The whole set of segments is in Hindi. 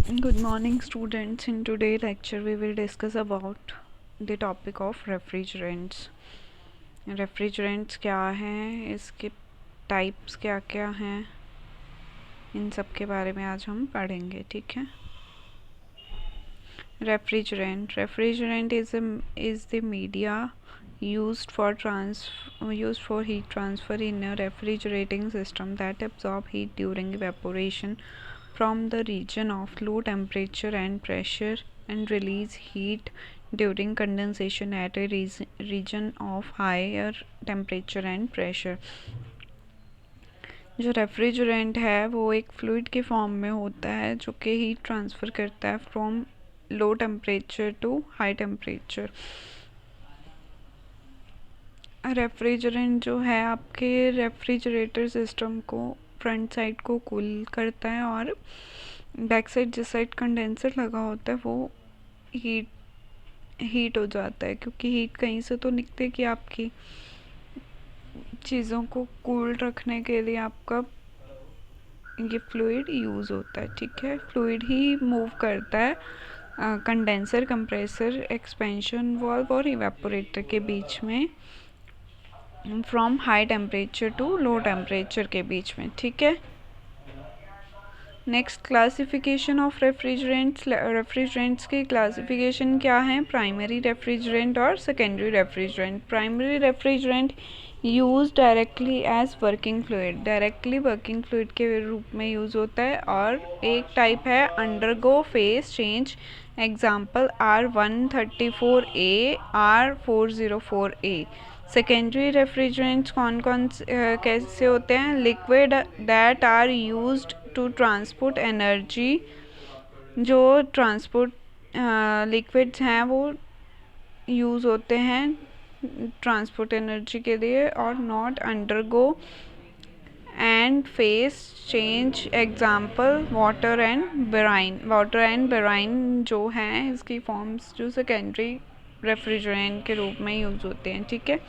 Good morning, students. In today's lecture, we will discuss about the topic of refrigerants. Refrigerants क्या हैं, इसके टाइप्स क्या क्या हैं, इन सब के बारे में आज हम पढ़ेंगे. ठीक है. Refrigerant is the media used for heat transfer in a refrigerating system that absorb heat during evaporation from the region of low temperature and pressure and release heat during condensation at a region of higher temperature and pressure. जो रेफ्रिजरेंट है वो एक फ्लूइड के फॉर्म में होता है जो कि हीट ट्रांसफ़र करता है from low temperature to high temperature. Refrigerant जो है आपके रेफ्रिजरेटर सिस्टम को फ्रंट साइड को कूल करता है और बैक साइड जिस साइड कंडेंसर लगा होता है वो हीट हो जाता है, क्योंकि हीट कहीं से तो निकलती है कि आपकी चीज़ों को कूल रखने के लिए आपका ये फ्लूइड यूज़ होता है. ठीक है. फ्लूइड ही मूव करता है कंडेंसर, कंप्रेसर, एक्सपेंशन वाल्व और इवेपोरेटर के बीच में from high temperature to low temperature के बीच में. ठीक है. नेक्स्ट, क्लासिफिकेशन ऑफ रेफ्रिजरेंट्स की क्लासिफिकेशन क्या है? प्राइमरी रेफ्रिजरेंट और secondary refrigerant. Primary refrigerant use directly as working fluid, directly working fluid के रूप में यूज़ होता है. और एक टाइप है undergo phase change, example R134A, R404A. Secondary refrigerants कौन कौन कैसे होते हैं? Liquid that are used to transport energy, जो ट्रांसपोर्ट लिक्विड्स हैं वो यूज़ होते हैं ट्रांसपोर्ट एनर्जी के लिए. और not undergo and face change, example water and brine. Water and brine जो हैं इसकी फॉर्म्स जो सेकेंडरी रेफ्रिजरेंट के रूप में यूज़ होते हैं. ठीक है.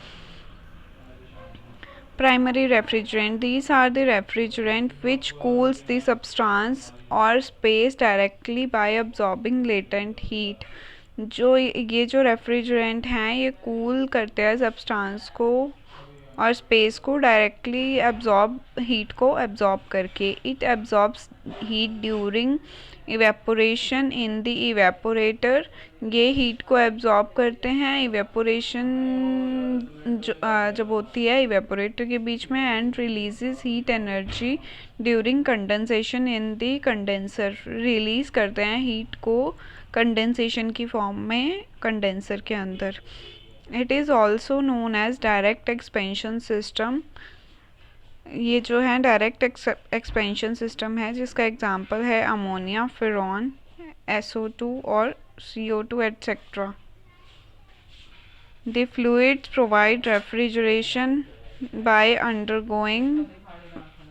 Primary refrigerant, these are the refrigerant which cools the substance or space directly by absorbing latent heat. जो ये जो रेफ्रिजरेंट हैं ये कूल करते हैं सब्सटेंस को और स्पेस को डायरेक्टली हीट को एब्जॉर्ब करके. It absorbs heat during evaporation in the evaporator. ये हीट को एब्जॉर्ब करते हैं इवेपोरेशन जब होती है इवेपोरेटर के बीच में. And releases heat energy during condensation in the condenser. Release करते हैं हीट को कंडेंसेशन की फॉर्म में कंडेंसर के अंदर. It is also known as direct expansion system. ये जो है डायरेक्ट एक्सपेंशन सिस्टम है जिसका एग्जांपल है अमोनिया, फ्यूरॉन, SO2 और CO2 etcetera. The fluids provide refrigeration by undergoing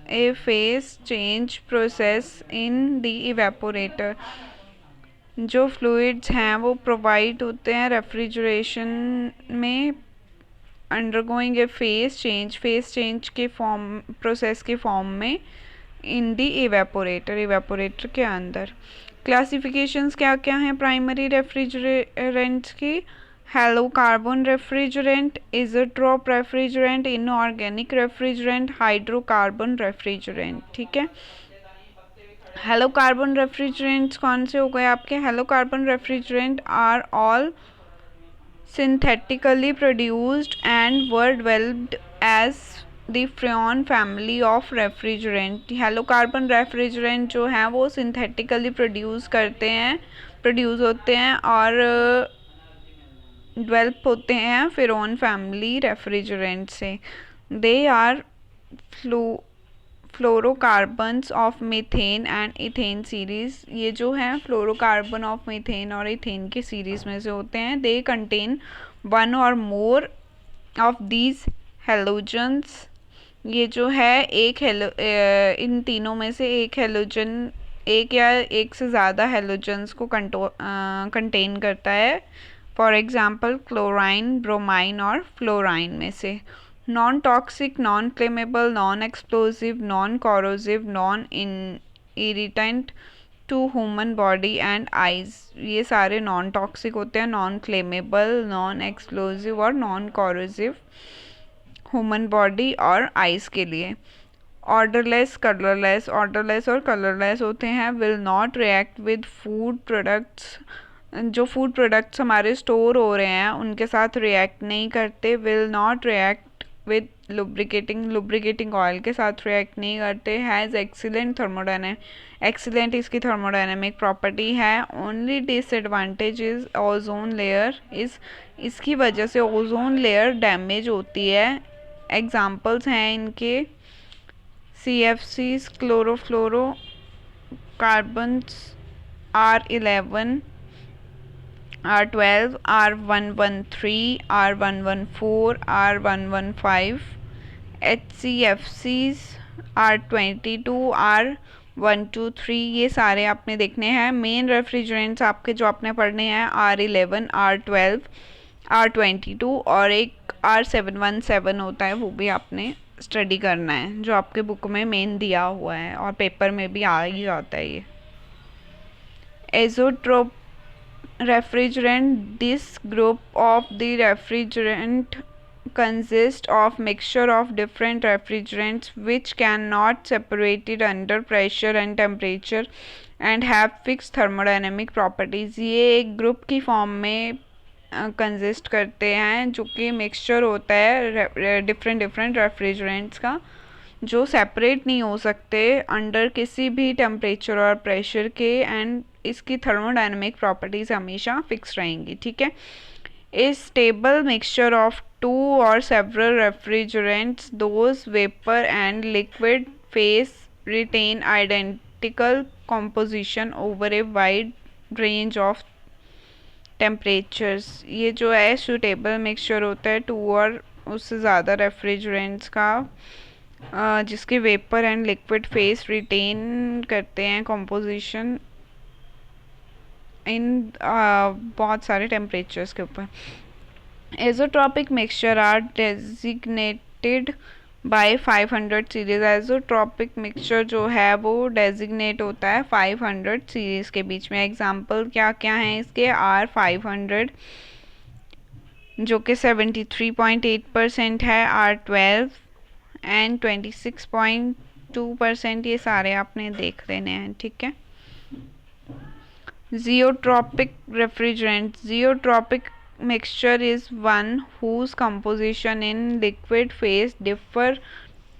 a phase change process in the evaporator. जो फ्लूइड्स हैं वो प्रोवाइड होते हैं रेफ्रिजरेशन में अंडरगोइंग ए फेस चेंज के फॉर्म प्रोसेस के फॉर्म में इन दी इवेपोरेटर के अंदर. क्लासिफिकेशंस क्या क्या हैं प्राइमरी रेफ्रिजरेंट्स की? Halocarbon refrigerant, azeotrope refrigerant, inorganic refrigerant, hydrocarbon refrigerant. ठीक है. हेलोकार्बन रेफ्रिजरेंट्स कौन से हो गए आपके? Halocarbon refrigerant are all synthetically produced and were developed as the freon family of refrigerant. Halocarbon refrigerant जो हैं वो सिंथेटिकली प्रोड्यूस होते हैं और डेवलप होते हैं फ्रेन फैमिली रेफ्रिजरेंट से. They are fluorocarbons of methane and ethane series. ये जो हैं फ्लोरोकार्बन ऑफ मीथेन और इथेन की सीरीज में से होते हैं. दे कंटेन वन और मोर ऑफ दीज हेलोजन्स. ये जो है इन तीनों में से एक हेलोजन, एक या एक से ज़्यादा हेलोजन्स को कंटेन करता है. फॉर एग्जांपल क्लोराइन, ब्रोमाइन और फ्लोराइन में से. Non toxic, non flammable, non explosive, non corrosive, non irritant, to human body and eyes. ये सारे नॉन टॉक्सिक होते हैं, नॉन फ्लेमेबल, नॉन एक्सप्लोजिव और नॉन कॉरोसिव ह्यूमन बॉडी और आइज के लिए। ऑर्डरलेस, कलरलेस, ऑर्डरलेस और कलरलेस होते हैं। Will not react with food products, जो फूड प्रोडक्ट्स हमारे स्टोर हो रहे हैं उनके साथ रिएक्ट नहीं करते। Will not react with lubricating oil के साथ रिएक्ट नहीं करते। हैज़ एक्सीलेंट इसकी थर्मोडायनेमिक प्रॉपर्टी है। Only disadvantage is ozone layer, इसकी वजह से ओजोन लेयर डैमेज होती है। एग्जाम्पल्स हैं इनके CFCs, chlorofluoro carbons, R11, R12, R113, R114, R115, HCFCs, R22, R123, ये सारे आपने देखने हैं। मेन रेफ्रिजरेंट्स आपके जो आपने पढ़ने हैं R11, R12, R22 और एक R717 होता है, वो भी आपने स्टडी करना है, जो आपके बुक में मेन दिया हुआ है और पेपर में भी आ ही जाता है ये। एजोट्रोप refrigerant, this group of the refrigerant consists of mixture of different refrigerants which cannot separated under pressure and temperature and have fixed thermodynamic properties। ये एक ग्रुप की फॉर्म में कंसिस्ट करते हैं जो कि मिक्सचर होता है डिफरेंट रेफ्रिजरेंट्स का, जो सेपरेट नहीं हो सकते अंडर किसी भी टेम्परेचर और प्रेशर के, एंड इसकी थर्मोडायनेमिक प्रॉपर्टीज़ हमेशा फिक्स रहेंगी। ठीक है। A stable mixture of two और several refrigerants, those vapour and liquid phase retain identical composition over a wide range of temperatures. ये जो है सूटेबल मिक्सचर होता है टू और उससे ज़्यादा रेफ्रिजरेंट्स का, जिसके vapour and liquid phase retain करते हैं कॉम्पोजिशन इन बहुत सारे टेम्परेचर्स के ऊपर। Azeotropic mixture are designated by 500 series. Azeotropic mixture जो है वो डेजिग्नेट होता है 500 सीरीज के बीच में। एग्जाम्पल क्या क्या हैं इसके? R500 जो कि 73.8% है, R12 एंड 26.2%, ये सारे आपने देख लेने हैं। ठीक है। Zeotropic refrigerant, zeotropic mixture is one whose composition in liquid phase differ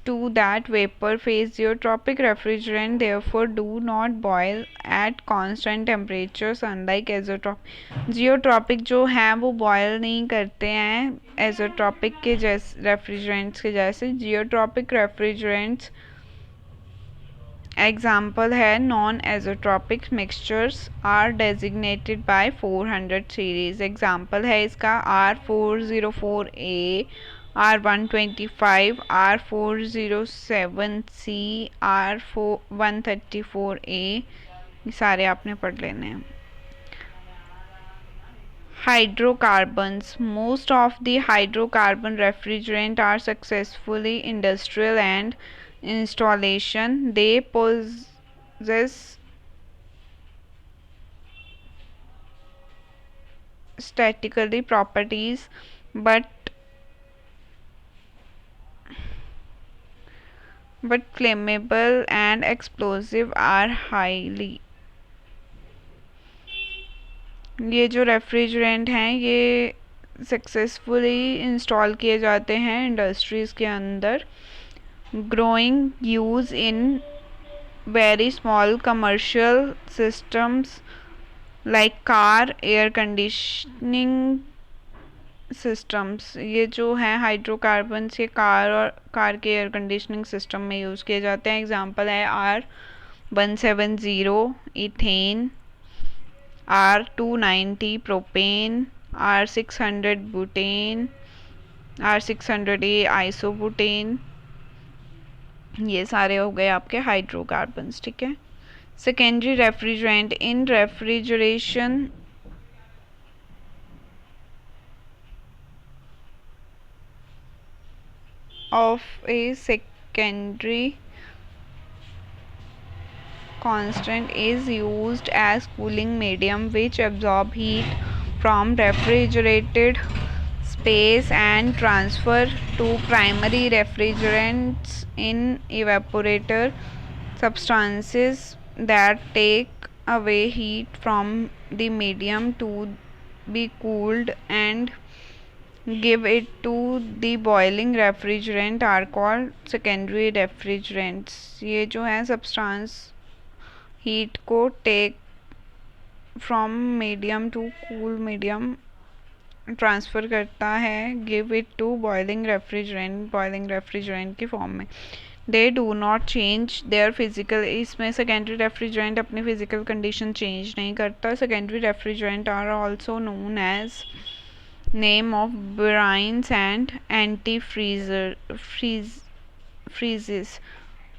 to that vapor phase. Zeotropic refrigerant therefore do not boil at constant temperatures unlike azeotropic। zeotropic जो हैं वो बॉयल नहीं करते हैं एजोट्रॉपिक के जैसे रेफ्रिजरेंट्स के जैसे। जियोट्रॉपिक रेफ्रिजरेंट्स एग्जाम्पल है non azeotropic mixtures are designated by 400 series. Example है इसका R404A, R125, R407C, R134A, ये सारे आपने पढ़ लेने हैं। Hydrocarbons, most of the hydrocarbon refrigerant are successfully industrial and installation. They possess statically properties but flammable and explosive are highly। ये जो रेफ्रिजरेंट हैं ये सक्सेसफुली इंस्टॉल किए जाते हैं इंडस्ट्रीज़ के अंदर। Growing use in very small commercial systems like car air conditioning systems. ये जो हैं हाइड्रोकार्बन्स, ये कार के एयर कंडीशनिंग सिस्टम में यूज़ किए जाते हैं। एग्जांपल है R170 ethane, R290 propane, R600 butane, R600A आइसोबुटेन, ये सारे हो गए आपके हाइड्रोकार्बन्स। ठीक है। Secondary refrigerant, in refrigeration of a secondary constant is used as cooling medium which absorb heat from refrigerated space and transfer to primary refrigerants in evaporator, substances that take away heat from the medium to be cooled and give it to the boiling refrigerant are called secondary refrigerants. ये जो है substance heat को take from medium to cool medium transfer करता है, give it to boiling refrigerant की फॉर्म में. They do not change their physical, इसमें सेकेंडरी रेफ्रिजरेंट अपनी फिजिकल कंडीशन चेंज नहीं करता. Secondary refrigerant are also known as name of brines and antifreezes.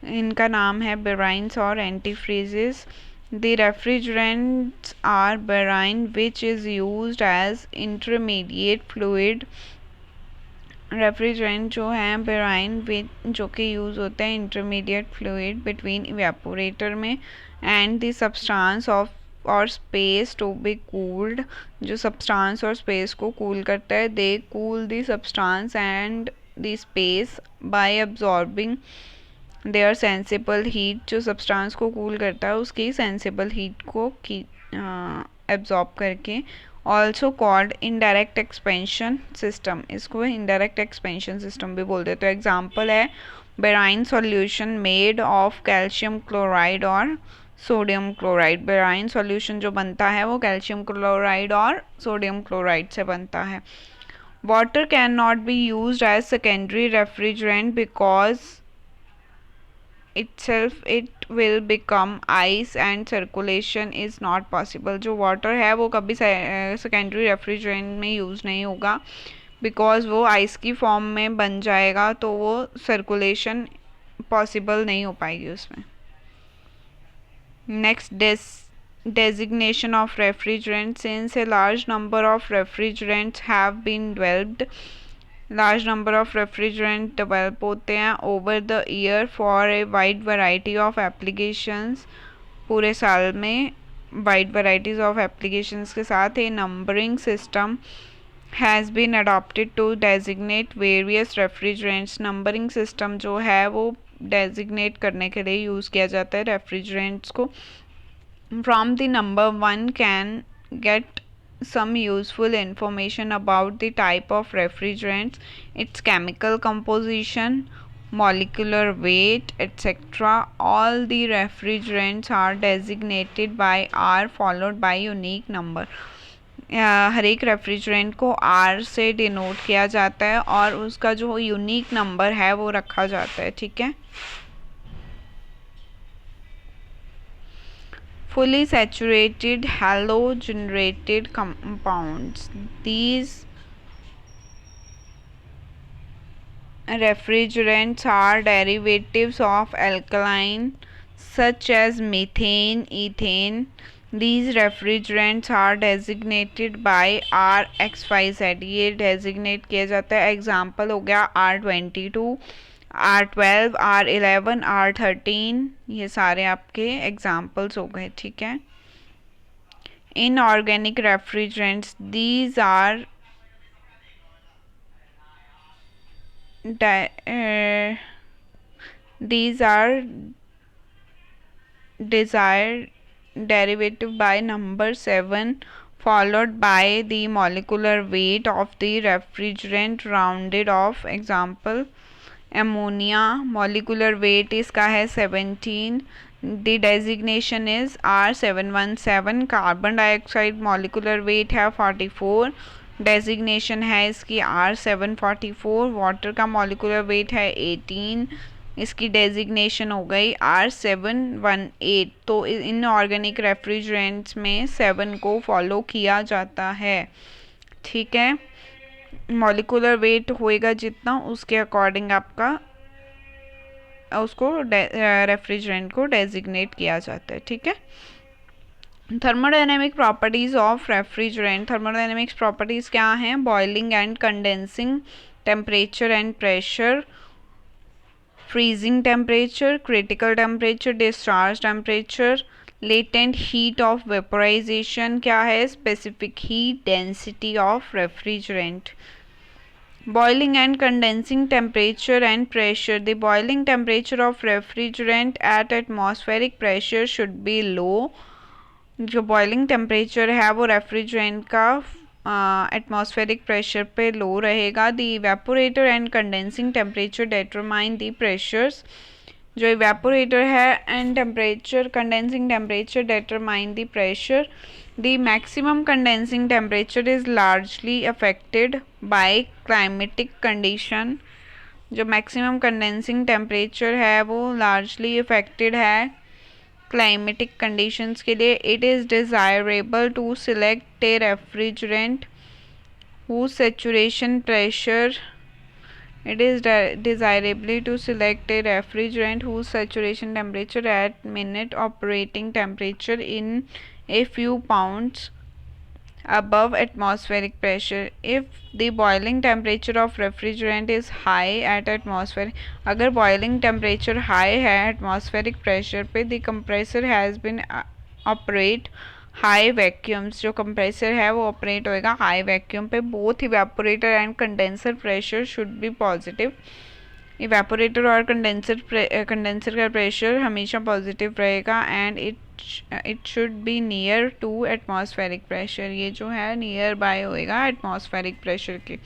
इनका नाम है ब्राइन्स और antifreezes. The refrigerants are brine which is used as intermediate fluid. Refrigerant जो है ब्राइन जो कि यूज़ होता है इंटरमीडिएट फ्लूइड बिटवीन इवेपोरेटर में एंड द सब्सटेंस ऑफ और स्पेस टू बी कूल्ड. जो सब्सटेंस और स्पेस को कूल करता है, they cool the substance and the space by absorbing their sensible heat. जो सब्सटेंस को कूल करता है उसकी सेंसिबल हीट को एब्जॉर्ब करके. Also called indirect expansion system, इसको इनडायरेक्ट एक्सपेंशन सिस्टम भी बोलते हैं. तो एग्जांपल है brine solution made of calcium chloride और सोडियम क्लोराइड. बेराइन सॉल्यूशन जो बनता है वो कैल्शियम क्लोराइड और सोडियम क्लोराइड से बनता है. Water can not be used as secondary refrigerant because itself it will become ice and circulation is not possible. जो वाटर है वो कभी सेकेंडरी रेफ्रिजरेंट में यूज़ नहीं होगा बिकॉज वो आइस की फॉर्म में बन जाएगा, तो वो सर्कुलेशन पॉसिबल नहीं हो पाएगी उसमें. Next designation of refrigerant. Since a large number of refrigerants have been developed, large number of refrigerant develop होते हैं over the year for a wide variety of applications. पूरे साल में वाइड वैराइटीज़ ऑफ एप्लीकेशंस के साथ a numbering system has been adopted to designate various refrigerants. Numbering system जो है वो डेजिग्नेट करने के लिए यूज़ किया जाता है रेफ्रिजरेंट्स को. From the number 1 can get some useful information about the type of refrigerants, its chemical composition, molecular weight, etc. All the refrigerants are designated by R followed by unique number. हर एक रेफ्रिजरेंट को R से डिनोट किया जाता है और उसका जो यूनिक नंबर है वो रखा जाता है. ठीक है. Fully saturated halogenated compounds. These refrigerants are derivatives of alkaline such as methane, ethane. These refrigerants are designated by R XYZ. ये designate किया जाता है. Example हो गया R22, R12, R11, R13. ये सारे आपके एग्जाम्पल्स हो गए. ठीक है. Inorganic refrigerants. These are desired derivative by number 7 followed by the molecular weight of the refrigerant rounded off. Example ammonia. Molecular weight इसका है 17. The designation is R717. Carbon dioxide molecular weight है 44. डेजिग्नेशन है इसकी R744. वाटर का मॉलिकुलर वेट है 18. इसकी डेजिग्नेशन हो गई R718. तो इन ऑर्गेनिक रेफ्रिजरेंट्स में 7 को फॉलो किया जाता है. ठीक है. मॉलिकुलर वेट होएगा जितना उसके अकॉर्डिंग आपका उसको रेफ्रिजरेंट को डेजिग्नेट किया जाता है. ठीक है. Thermodynamic properties of refrigerant. Thermodynamics properties क्या हैं? Boiling and condensing, temperature and pressure, freezing temperature, critical temperature, discharge temperature, latent heat of vaporization क्या है, specific heat density of refrigerant. Boiling and condensing temperature and pressure. The boiling temperature of refrigerant at atmospheric pressure should be low. जो बॉइलिंग टेम्परेचर है वो रेफ्रिजरेंट का एटमॉस्फेरिक प्रेशर पे लो रहेगा. The evaporator and condensing temperature determine the pressures. जो इवेपोरेटर है and temperature condensing temperature determine the pressure. The maximum condensing temperature is largely affected by climatic condition. जो maximum condensing temperature है वो largely affected है climatic conditions के लिए. It is desirable to select a refrigerant whose saturation pressure desirably to select a refrigerant whose saturation temperature at minute operating temperature in a few pounds above atmospheric pressure. If the boiling temperature of refrigerant is high at atmospheric, अगर boiling temperature high है atmospheric pressure पे, the compressor has been operate high vacuums. जो compressor है वो operate होएगा high vacuum पे. Both evaporator and condenser pressure should be positive. Evaporator और कंडेंसर का प्रेशर हमेशा पॉजिटिव रहेगा and it should be near to atmospheric pressure. ये जो है नियर बाय होएगा एटमॉस्फेरिक प्रेशर के.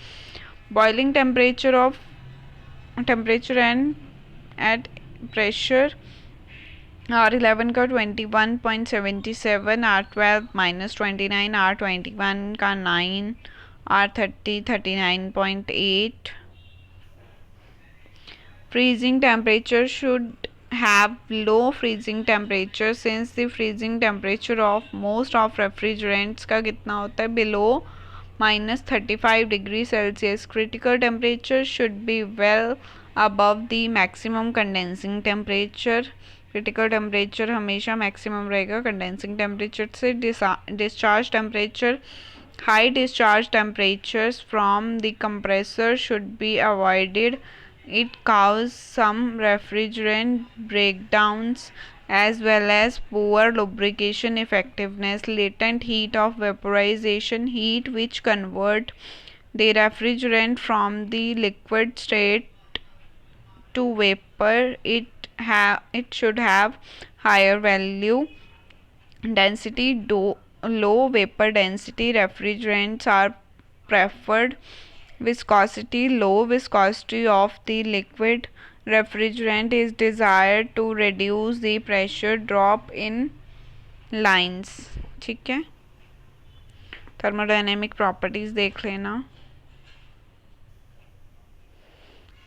Boiling temperature and at pressure R11 का 21.77, R12 -29, R21 का 9, R30 39.8. Freezing temperature should have low freezing temperature since the freezing temperature of most of refrigerants का कितना होता है, below -35 degree Celsius. Critical temperature should be well above the maximum condensing temperature. Critical temperature हमेशा maximum रहेगा condensing temperature से. Discharge temperature. High discharge temperatures from the compressor should be avoided. It causes some refrigerant breakdowns as well as poor lubrication effectiveness. Latent heat of vaporization, heat which convert the refrigerant from the liquid state to vapor. It should have higher value density. Low vapor density refrigerants are preferred. Viscosity. Low viscosity of the liquid refrigerant is desired to reduce the pressure drop in lines. ठीक है. थर्मोडायनेमिक प्रॉपर्टीज देख लेना.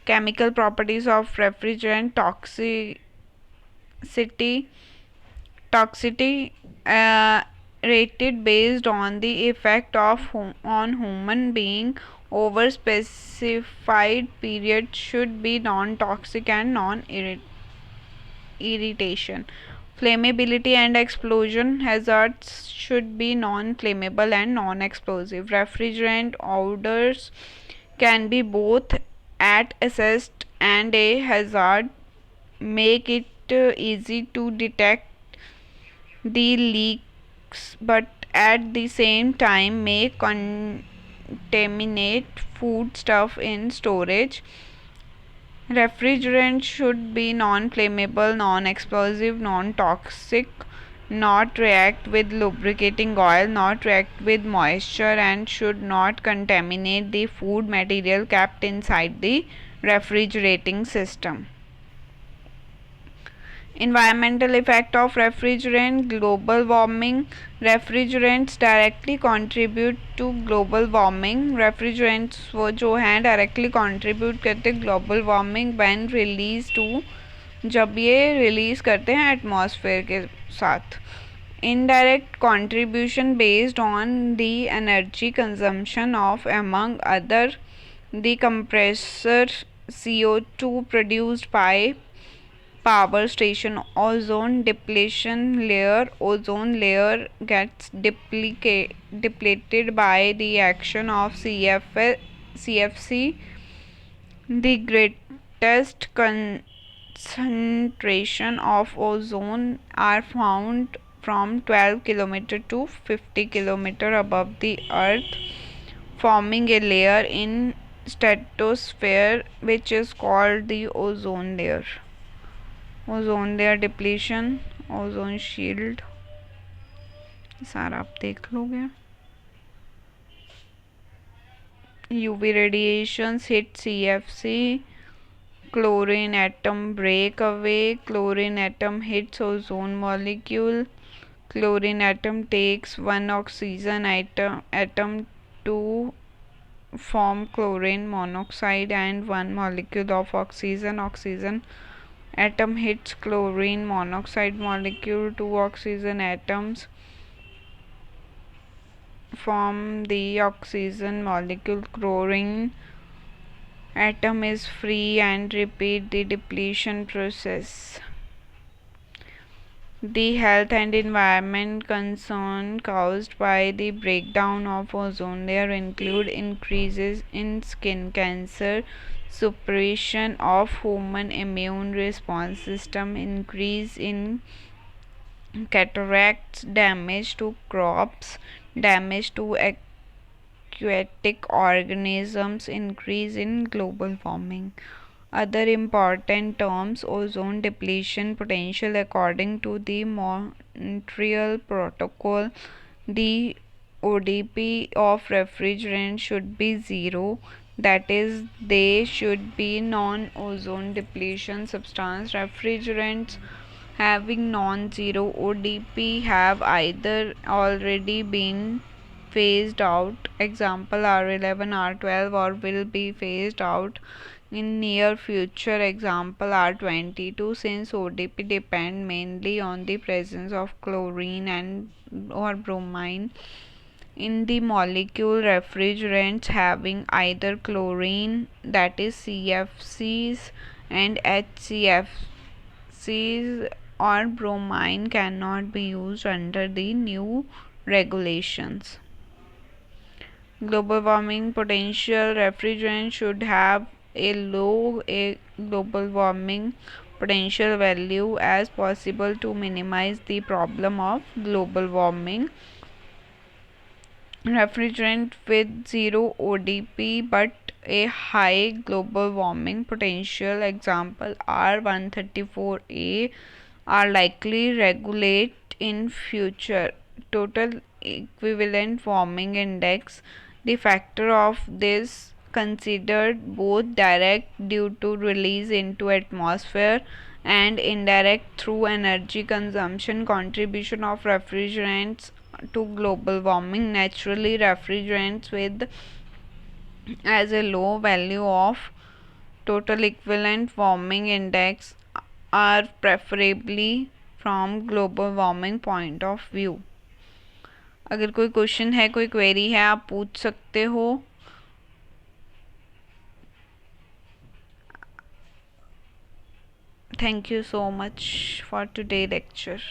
Chemical properties of refrigerant. Toxicity rated based on the effect on human being over specified period should be non-toxic and non-irritation. Flammability and explosion hazards should be non-flammable and non-explosive. Refrigerant odors can be both at assessed and a hazard. Make it easy to detect the leaks but at the same time may contaminate foodstuff in storage. Refrigerant should be non-flammable, non-explosive, non-toxic, not react with lubricating oil, not react with moisture, and should not contaminate the food material kept inside the refrigerating system. Environmental effect of refrigerant. Global warming. Refrigerants directly contribute to global warming. Refrigerants वो जो हैं directly contribute करते global warming when released to, जब ये release करते हैं atmosphere के साथ. Indirect contribution based on the energy consumption of, among other, the compressor, CO2 produced by power station, ozone depletion layer. Ozone layer gets depleted by the action of CFC. The greatest concentration of ozone are found from 12 km to 50 km above the earth, forming a layer in stratosphere which is called the ozone layer. Ozone layer depletion, ozone shield, सारा आप देख लोगे. UV radiations hit CFC, chlorine atom break away, chlorine atom hits ozone molecule, chlorine atom takes one oxygen atom to form chlorine monoxide and one molecule of oxygen. Oxygen atom hits chlorine monoxide molecule. Two oxygen atoms form the oxygen molecule. Chlorine atom is free and repeat the depletion process. The health and environment concern caused by the breakdown of ozone layer include increases in skin cancer, suppression of human immune response system, increase in cataracts, damage to crops, damage to aquatic organisms, increase in global warming. Other important terms: ozone depletion potential. According to the Montreal Protocol, the ODP of refrigerant should be 0, that is, they should be non-ozone depletion substance. Refrigerants having non-zero ODP have either already been phased out, example R11, R12, or will be phased out in near future, example R22, since ODP depend mainly on the presence of chlorine and or bromine in the molecule. Refrigerants having either chlorine, that is CFCs, and HCFCs or bromine cannot be used under the new regulations. Global warming potential. Refrigerant should have a low global warming potential value as possible to minimize the problem of global warming. Refrigerant with 0 ODP but a high global warming potential, example R134A, are likely regulate in future. Total equivalent warming index. The factor of this considered both direct due to release into atmosphere and indirect through energy consumption. Contribution of refrigerants to global warming. Naturally, refrigerants with as a low value of total equivalent warming index are preferably from global warming point of view. अगर कोई क्वेश्चन है, कोई क्वेरी है, आप पूछ सकते हो. Thank you so much for today's lecture.